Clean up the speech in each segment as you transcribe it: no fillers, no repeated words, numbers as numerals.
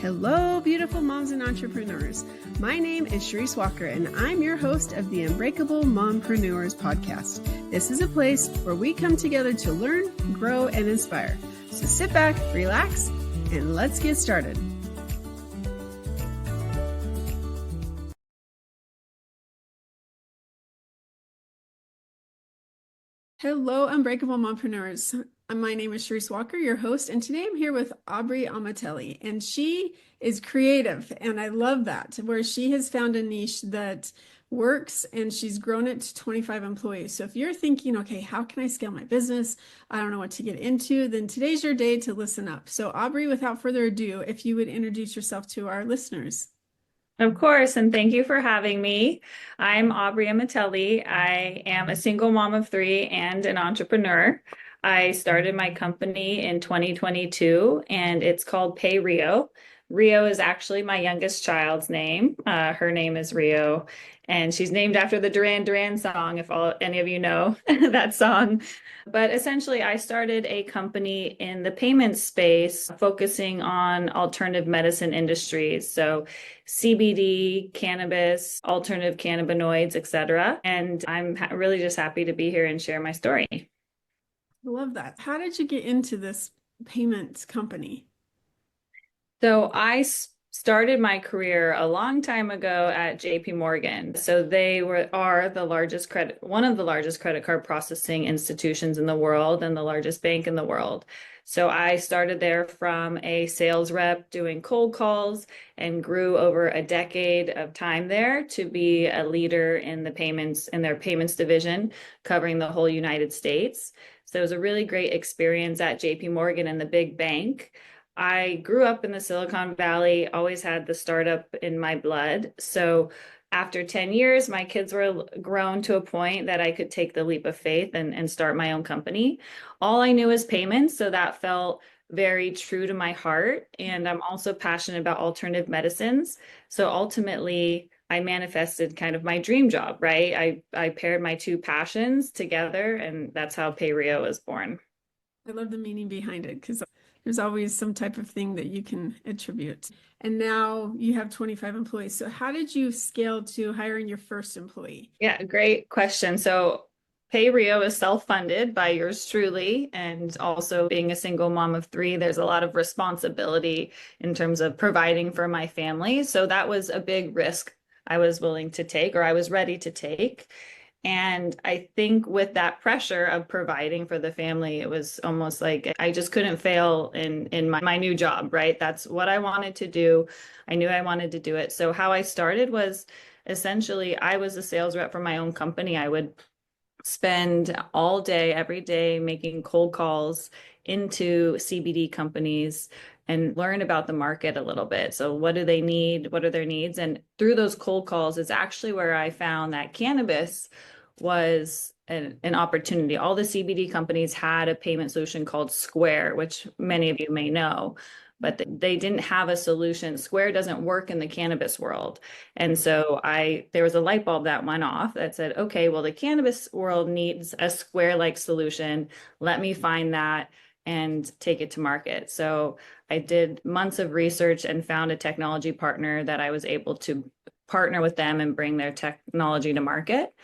Hello, beautiful moms and entrepreneurs. My name is Charisse Walker, and I'm your host of the Unbreakable Mompreneurs podcast. This is a place where we come together to learn, grow, and inspire. So sit back, relax, and let's get started. Hello, Unbreakable Mompreneurs. My name is Charisse Walker, your host, and today I'm here with Aubrey Amatelli, and she is creative, and I love that, where she has found a niche that works, and she's grown it to 25 employees. So if you're thinking, okay, how can I scale my business? I don't know what to get into, then today's your day to listen up. So Aubrey, without further ado, if you would introduce yourself to our listeners. Of course, and thank you for having me. I'm Aubrey Amatelli. I am a single mom of three and an entrepreneur. I started my company in 2022, and it's called PayRio. Rio is actually my youngest child's name. Her name is Rio, and she's named after the Duran Duran song, if any of you know that song. But essentially, I started a company in the payments space focusing on alternative medicine industries. So CBD, cannabis, alternative cannabinoids, etc. And I'm really just happy to be here and share my story. I love that. How did you get into this payments company? So I started my career a long time ago at JP Morgan. So they are one of the largest credit card processing institutions in the world and the largest bank in the world. So I started there from a sales rep doing cold calls and grew over a decade of time there to be a leader in their payments division, covering the whole United States. So it was a really great experience at JP Morgan and the big bank. I grew up in the Silicon Valley, always had the startup in my blood. So after 10 years, my kids were grown to a point that I could take the leap of faith and start my own company. All I knew was payments, so that felt very true to my heart. And I'm also passionate about alternative medicines. So ultimately, I manifested kind of my dream job, right? I paired my two passions together, and that's how PayRio was born. I love the meaning behind it because there's always some type of thing that you can attribute. And now you have 25 employees. So how did you scale to hiring your first employee? Yeah, great question. So PayRio is self-funded by yours truly, and also being a single mom of three, there's a lot of responsibility in terms of providing for my family. So that was a big risk I was willing to take, or I was ready to take. And I think with that pressure of providing for the family, it was almost like I just couldn't fail in my new job, right? That's what I wanted to do. I knew I wanted to do it. So how I started was essentially I was a sales rep for my own company. I would spend all day, every day, making cold calls into CBD companies and learn about the market a little bit. So what do they need? What are their needs? And through those cold calls is actually where I found that cannabis was an opportunity. All the CBD companies had a payment solution called Square, which many of you may know, but they didn't have a solution. Square doesn't work in the cannabis world. And so there was a light bulb that went off that said, okay, well, the cannabis world needs a Square-like solution. Let me find that and take it to market. So I did months of research and found a technology partner that I was able to partner with them and bring their technology to market.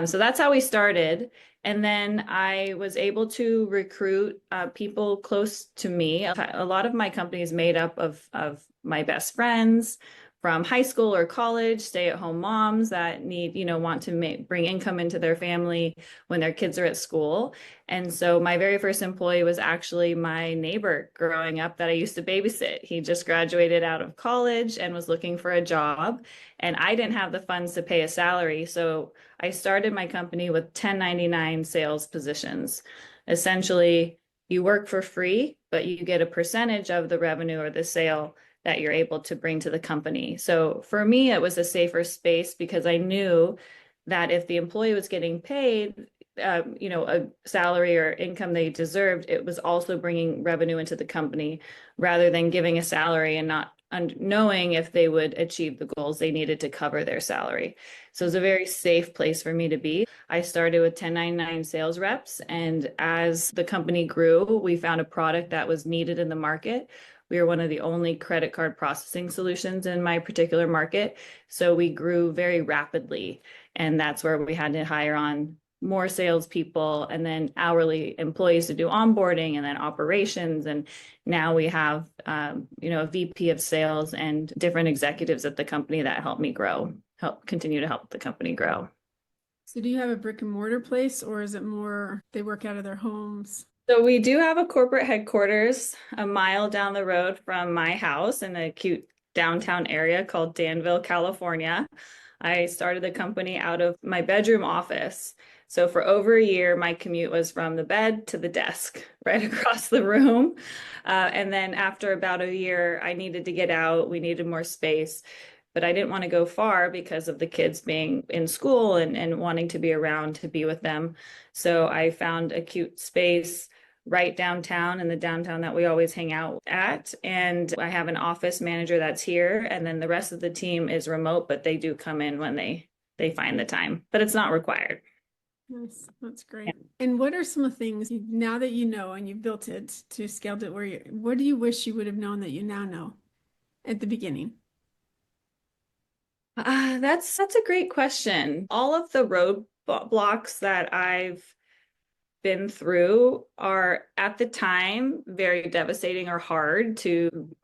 So that's how we started. And then I was able to recruit people close to me. A lot of my company is made up of my best friends from high school or college, stay-at-home moms that want to bring income into their family when their kids are at school. And so my very first employee was actually my neighbor growing up that I used to babysit. He just graduated out of college and was looking for a job, and I didn't have the funds to pay a salary. So I started my company with 1099 sales positions. Essentially, you work for free, but you get a percentage of the revenue or the sale that you're able to bring to the company. So for me, it was a safer space because I knew that if the employee was getting paid, a salary or income they deserved, it was also bringing revenue into the company rather than giving a salary and not knowing if they would achieve the goals they needed to cover their salary. So it's a very safe place for me to be. I started with 1099 sales reps, and as the company grew, we found a product that was needed in the market. We were one of the only credit card processing solutions in my particular market. So we grew very rapidly. And that's where we had to hire on more salespeople and then hourly employees to do onboarding and then operations. And now we have, a VP of sales and different executives at the company that help me grow, help continue to help the company grow. So do you have a brick and mortar place, or is it more they work out of their homes? So we do have a corporate headquarters a mile down the road from my house in a cute downtown area called Danville, California. I started the company out of my bedroom office. So for over a year, my commute was from the bed to the desk, right across the room. And then after about a year, I needed to get out. We needed more space, but I didn't want to go far because of the kids being in school and wanting to be around to be with them. So I found a cute space right downtown in the downtown that we always hang out at. And I have an office manager that's here, and then the rest of the team is remote, but they do come in when they find the time, but it's not required. Nice. That's great. And what are some of the things now that you know and you've built it to scaled it what do you wish you would have known that you now know at the beginning? That's a great question. All of the roadblocks that I've been through are at the time very devastating or hard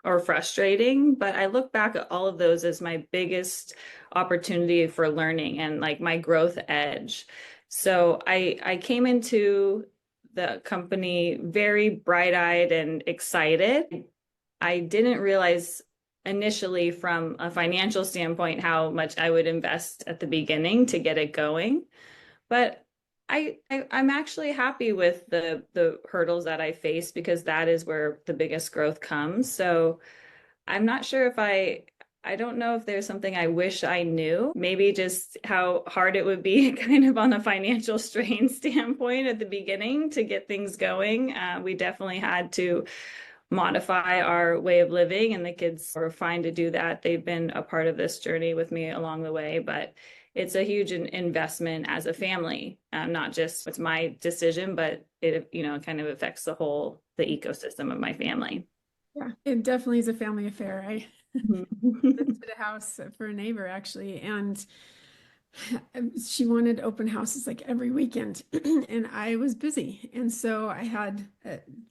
or frustrating, but I look back at all of those as my biggest opportunity for learning and like my growth edge. So I came into the company very bright-eyed and excited. I didn't realize initially from a financial standpoint how much I would invest at the beginning to get it going. But I'm actually happy with the hurdles that I face because that is where the biggest growth comes. So I'm not sure if I don't know if there's something I wish I knew. Maybe just how hard it would be kind of on a financial strain standpoint at the beginning to get things going. We definitely had to modify our way of living, and the kids were fine to do that. They've been a part of this journey with me along the way, but it's a huge investment as a family. Not just it's my decision, but it, kind of affects the ecosystem of my family. Yeah, it definitely is a family affair. I rented a house for a neighbor actually, and she wanted open houses like every weekend, and I was busy, and so I had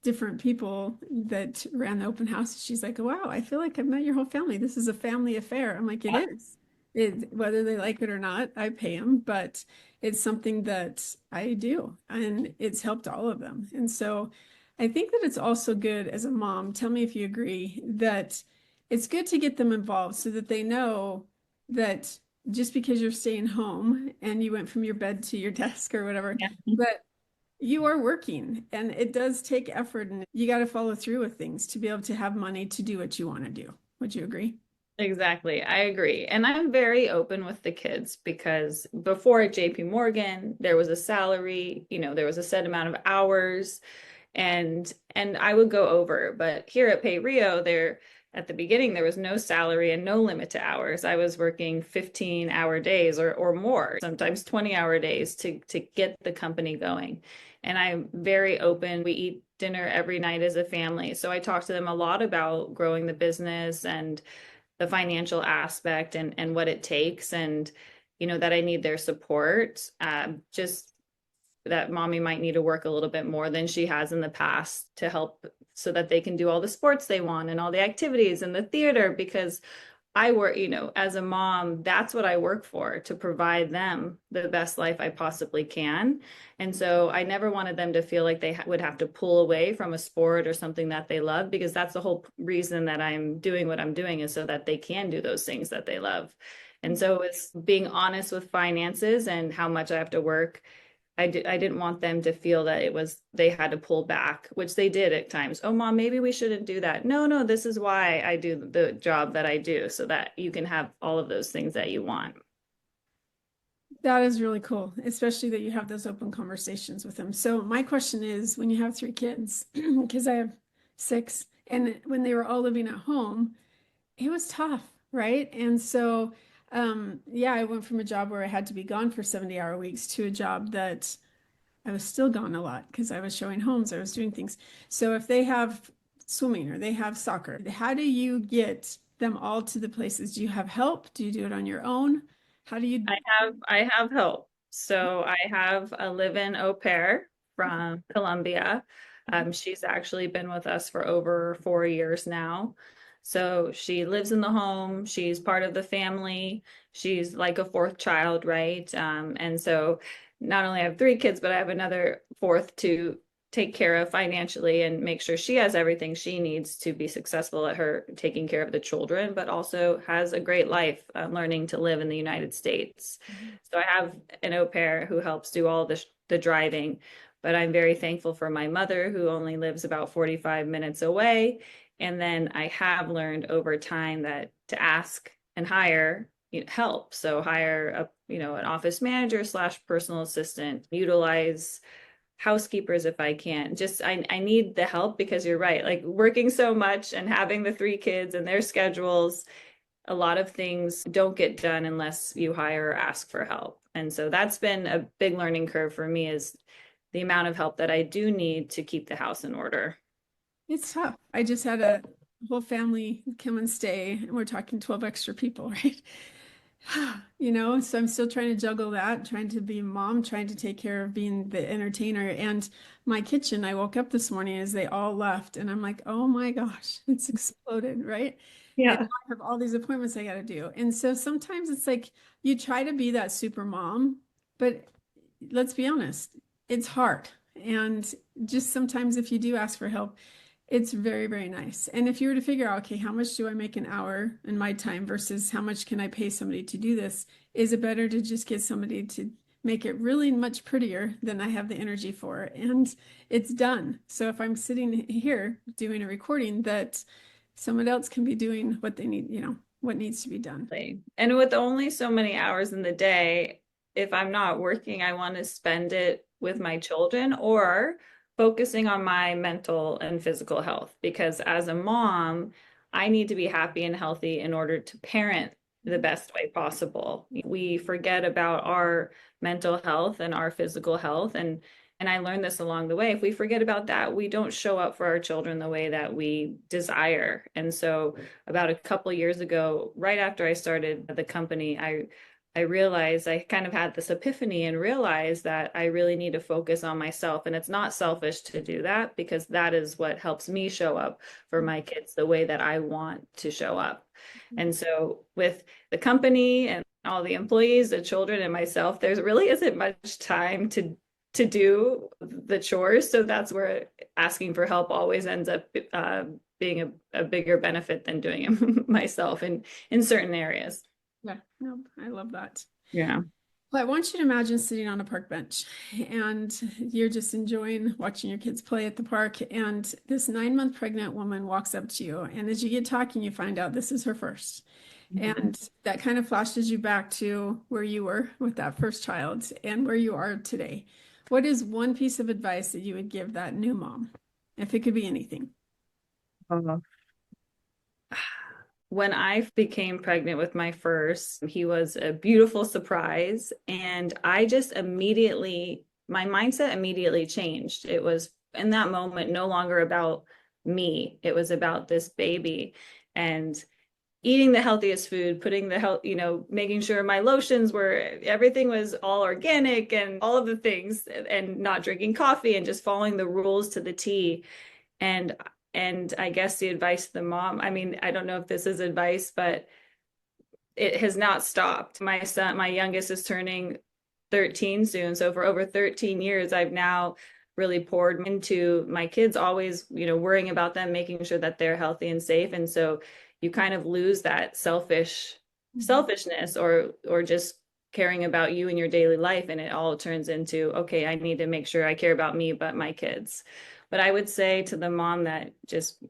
different people that ran the open house. She's like, "Wow, I feel like I've met your whole family. This is a family affair." I'm like, "It is. Whether they like it or not, I pay them, but it's something that I do, and it's helped all of them." And so I think that it's also good as a mom, tell me if you agree, that it's good to get them involved so that they know that just because you're staying home and you went from your bed to your desk or whatever, Yeah. but you are working and it does take effort and you got to follow through with things to be able to have money to do what you want to do. Would you agree? Exactly. I agree. And I'm very open with the kids because before at JP Morgan, there was a salary, there was a set amount of hours and I would go over. But here at PayRio, there at the beginning, there was no salary and no limit to hours. I was working 15-hour days or more, sometimes 20-hour days to get the company going. And I'm very open. We eat dinner every night as a family. So I talk to them a lot about growing the business and the financial aspect and what it takes and that I need their support. Just that mommy might need to work a little bit more than she has in the past to help so that they can do all the sports they want and all the activities and the theater because I work, as a mom, that's what I work for, to provide them the best life I possibly can. And so I never wanted them to feel like they would have to pull away from a sport or something that they love, because that's the whole reason that I'm doing what I'm doing is so that they can do those things that they love. And so it's being honest with finances and how much I have to work. I didn't want them to feel that they had to pull back, which they did at times. Oh, mom, maybe we shouldn't do that. No, this is why I do the job that I do so that you can have all of those things that you want. That is really cool, especially that you have those open conversations with them. So my question is, when you have 3 kids, because I have 6, and when they were all living at home, it was tough, right? And so, yeah, I went from a job where I had to be gone for 70-hour weeks to a job that I was still gone a lot because I was showing homes, I was doing things. So if they have swimming or they have soccer, how do you get them all to the places? Do you have help? Do you do it on your own? How do you? I have help. So I have a live-in au pair from Colombia. She's actually been with us for over 4 years now. So she lives in the home. She's part of the family. She's like a fourth child, right? And so not only I have three kids, but I have another fourth to take care of financially and make sure she has everything she needs to be successful at her taking care of the children, but also has a great life learning to live in the United States. So I have an au pair who helps do all the driving, but I'm very thankful for my mother who only lives about 45 minutes away. And then I have learned over time that to ask and hire help. So hire an office manager slash personal assistant, utilize housekeepers if I can. Just I need the help because you're right. Like working so much and having the three kids and their schedules, a lot of things don't get done unless you hire or ask for help. And so that's been a big learning curve for me is the amount of help that I do need to keep the house in order. It's tough. I just had a whole family come and stay, and we're talking 12 extra people, right? So I'm still trying to juggle that, trying to be a mom, trying to take care of being the entertainer. And my kitchen, I woke up this morning as they all left, and I'm like, oh my gosh, it's exploded, right? And Yeah. I have all these appointments I got to do. And so sometimes it's like you try to be that super mom, but let's be honest, it's hard. And just sometimes if you do ask for help, it's very, very nice. And if you were to figure out, okay, how much do I make an hour in my time versus how much can I pay somebody to do this? Is it better to just get somebody to make it really much prettier than I have the energy for? And it's done. So if I'm sitting here doing a recording, that someone else can be doing what they need, what needs to be done. And with only so many hours in the day, if I'm not working, I want to spend it with my children or focusing on my mental and physical health. Because as a mom, I need to be happy and healthy in order to parent the best way possible. We forget about our mental health and our physical health. And I learned this along the way. If we forget about that, we don't show up for our children the way that we desire. And so about a couple of years ago, right after I started the company, I realized I kind of had this epiphany and realized that I really need to focus on myself. And it's not selfish to do that because that is what helps me show up for my kids the way that I want to show up. And so with the company and all the employees, the children, and myself, there really isn't much time to do the chores. So that's where asking for help always ends up being a bigger benefit than doing it myself in certain areas. Yeah, no, I love that. Yeah. Well, I want you to imagine sitting on a park bench and you're just enjoying watching your kids play at the park. And this 9-month pregnant woman walks up to you. And as you get talking, you find out this is her first. And that kind of flashes you back to where you were with that first child and where you are today. What is one piece of advice that you would give that new mom, if it could be anything? Uh, When I became pregnant with my first, he was a beautiful surprise. And I just immediately, my mindset immediately changed. It was in that moment no longer about me, it was about this baby. And eating the healthiest food, putting the health, making sure my lotions were, everything was all organic and all of the things, and not drinking coffee and just following the rules to the T. And and I guess the advice to the mom, I mean, I don't know if this is advice, but it has not stopped. My son, my youngest is turning 13 soon. So for over 13 years, I've now really poured into my kids, always, worrying about them, making sure that they're healthy and safe. And so you kind of lose that selfishness or just caring about you and your daily life. And it all turns into, okay, I need to make sure I care about me, but my kids. But I would say to the mom that just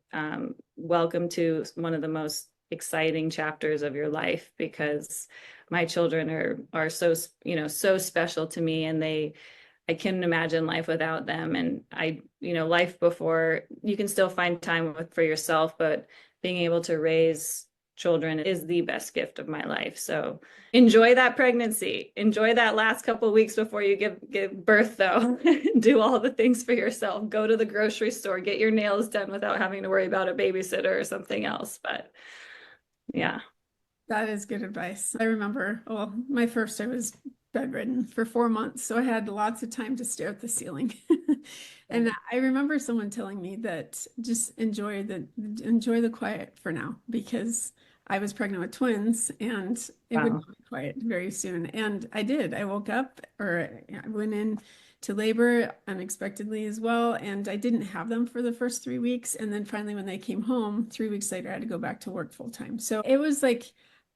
welcome to one of the most exciting chapters of your life, because my children are so so special to me, and I couldn't imagine life without them. And life before, you can still find time for yourself, but being able to raise children is the best gift of my life. So enjoy that pregnancy. Enjoy that last couple of weeks before you give birth, though. Do all the things for yourself. Go to the grocery store, get your nails done without having to worry about a babysitter or something else. But yeah. That is good advice. I remember, well, my first, I was bedridden for 4 months, so I had lots of time to stare at the ceiling. And I remember someone telling me that just enjoy the quiet for now because I was pregnant with twins and it would Wow. not be quiet very soon. And I did. I woke up or I went in to labor unexpectedly as well. And I didn't have them for the first 3 weeks. And then finally, when they came home, 3 weeks later, I had to go back to work full time. So it was like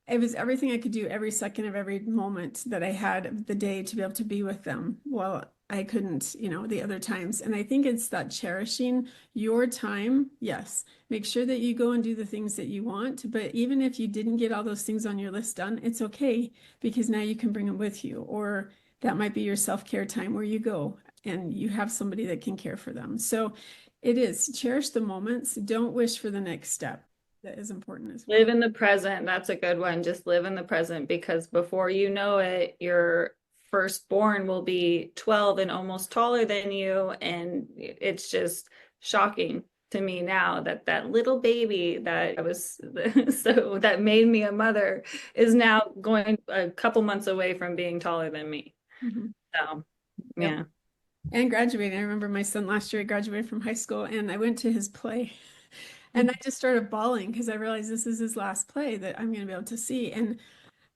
it was everything I could do every second of every moment that I had of the day to be able to be with them. Well, I couldn't, the other times. And I think it's that cherishing your time. Yes, make sure that you go and do the things that you want. But even if you didn't get all those things on your list done, it's okay because now you can bring them with you. Or that might be your self-care time where you go and you have somebody that can care for them. So it is cherish the moments. Don't wish for the next step. That is important as well. Live in the present. That's a good one. Just live in the present because before you know it, your firstborn will be 12 and almost taller than you. And it's just shocking to me now that that little baby that I was so that made me a mother is now going a couple months away from being taller than me. Mhm. So, Yep. yeah. And graduating. I remember my son last year graduated from high school and I went to his play and I just started bawling because I realized this is his last play that I'm going to be able to see. And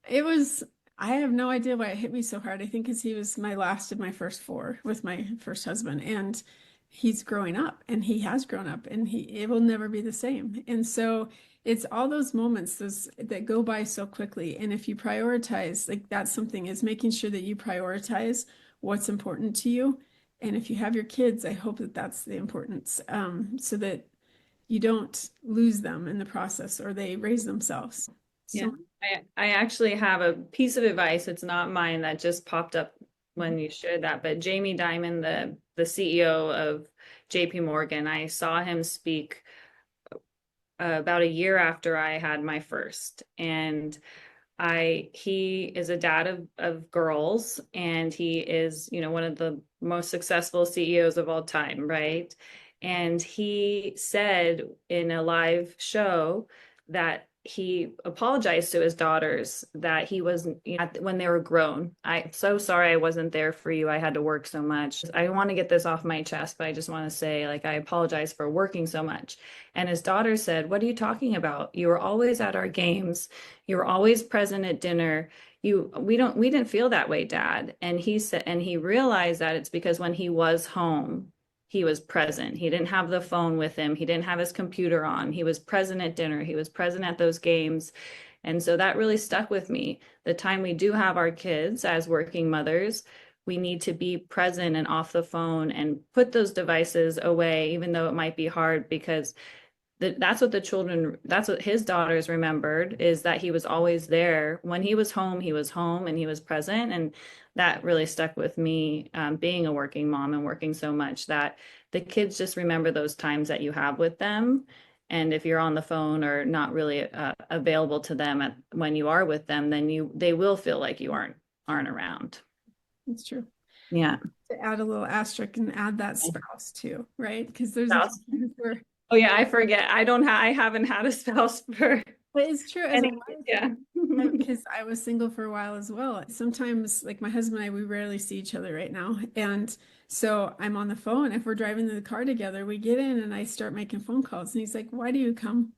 it was, I have no idea why it hit me so hard. I think because he was my last of my first four with my first husband. And he's growing up and he has grown up and it will never be the same. And so it's all those moments those that go by so quickly. And if you prioritize, like that's something is making sure that you prioritize what's important to you. And if you have your kids, I hope that that's the importance, so that you don't lose them in the process or they raise themselves. Yeah. So I actually have a piece of advice. It's not mine that just popped up when you shared that, but Jamie Dimon, the CEO of JP Morgan, I saw him speak about a year after I had my first. And he is a dad of girls and he is, one of the most successful CEOs of all time, right? And he said in a live show that he apologized to his daughters that he wasn't, when they were grown. I'm so sorry I wasn't there for you. I had to work so much. I want to get this off my chest, but I just want to say, like, I apologize for working so much. And his daughter said, "What are you talking about? You were always at our games. You were always present at dinner. We didn't feel that way, Dad." And he said, and he realized that it's because when he was home, he was present. He didn't have the phone with him. He didn't have his computer on. He was present at dinner. He was present at those games. And so that really stuck with me. The time we do have our kids as working mothers, we need to be present and off the phone and put those devices away, even though it might be hard because that's what his daughters remembered, is that he was always there. When he was home and he was present. And that really stuck with me, being a working mom and working so much, that the kids just remember those times that you have with them. And if you're on the phone or not really available to them when you are with them, then they will feel like you aren't around. it's true. Yeah. To add a little asterisk and add that spouse too, right? Because there's a few times where, Oh yeah, I forget. I haven't had a spouse for but it's true as a any, wife, yeah. because I was single for a while as well. Sometimes, like my husband and I, we rarely see each other right now. And so I'm on the phone. If we're driving in the car together, we get in and I start making phone calls. And he's like, "Why do you come?"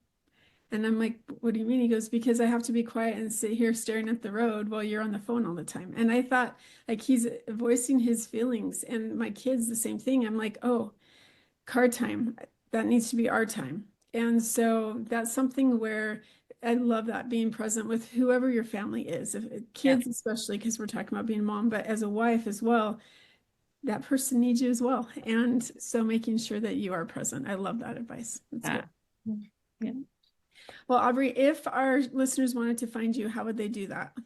And I'm like, "What do you mean?" He goes, "Because I have to be quiet and sit here staring at the road while you're on the phone all the time." And I thought, like, he's voicing his feelings. And my kids, the same thing. I'm like, "Oh, car time, that needs to be our time." And so that's something where I love that being present with whoever your family is, if Yeah. kids, especially because we're talking about being a mom, but as a wife as well, that person needs you as well. And so making sure that you are present. I love that advice. That's Yeah. good. Yeah. Well, Aubrey, if our listeners wanted to find you, how would they do that?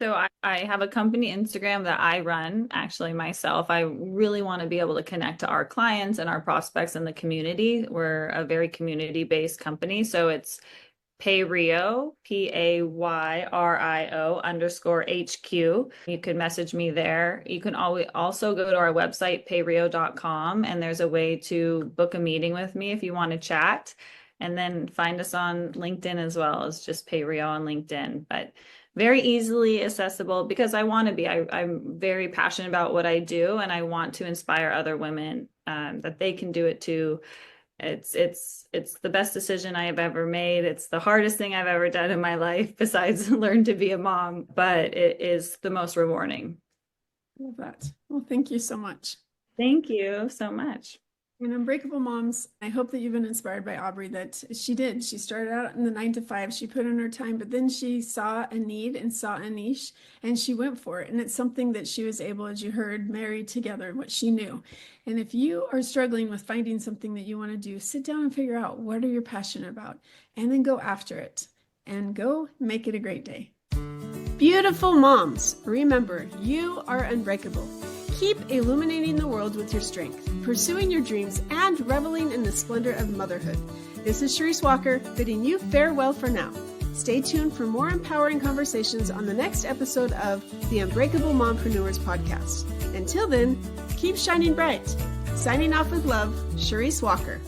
So I have a company Instagram that I run actually myself. I really want to be able to connect to our clients and our prospects in the community. We're a very community-based company. So it's PayRio, PAYRIO _HQ. You can message me there. You can always also go to our website, payrio.com, and there's a way to book a meeting with me if you want to chat. And then find us on LinkedIn as well. It's just PayRio on LinkedIn, but very easily accessible because I want to be. I'm very passionate about what I do, and I want to inspire other women that they can do it too. It's the best decision I have ever made. It's the hardest thing I've ever done in my life besides learn to be a mom, but it is the most rewarding. Love that. Well, thank you so much. Thank you so much. And Unbreakable Moms, I hope that you've been inspired by Aubrey, that she did. She started out in the 9 to 5. She put in her time, but then she saw a need and saw a niche and she went for it. And it's something that she was able, as you heard, marry together what she knew. And if you are struggling with finding something that you want to do, sit down and figure out what are you passionate about and then go after it and go make it a great day. Beautiful moms, remember, you are unbreakable. Keep illuminating the world with your strength, pursuing your dreams, and reveling in the splendor of motherhood. This is Charisse Walker, bidding you farewell for now. Stay tuned for more empowering conversations on the next episode of the Unbreakable Mompreneurs podcast. Until then, keep shining bright. Signing off with love, Charisse Walker.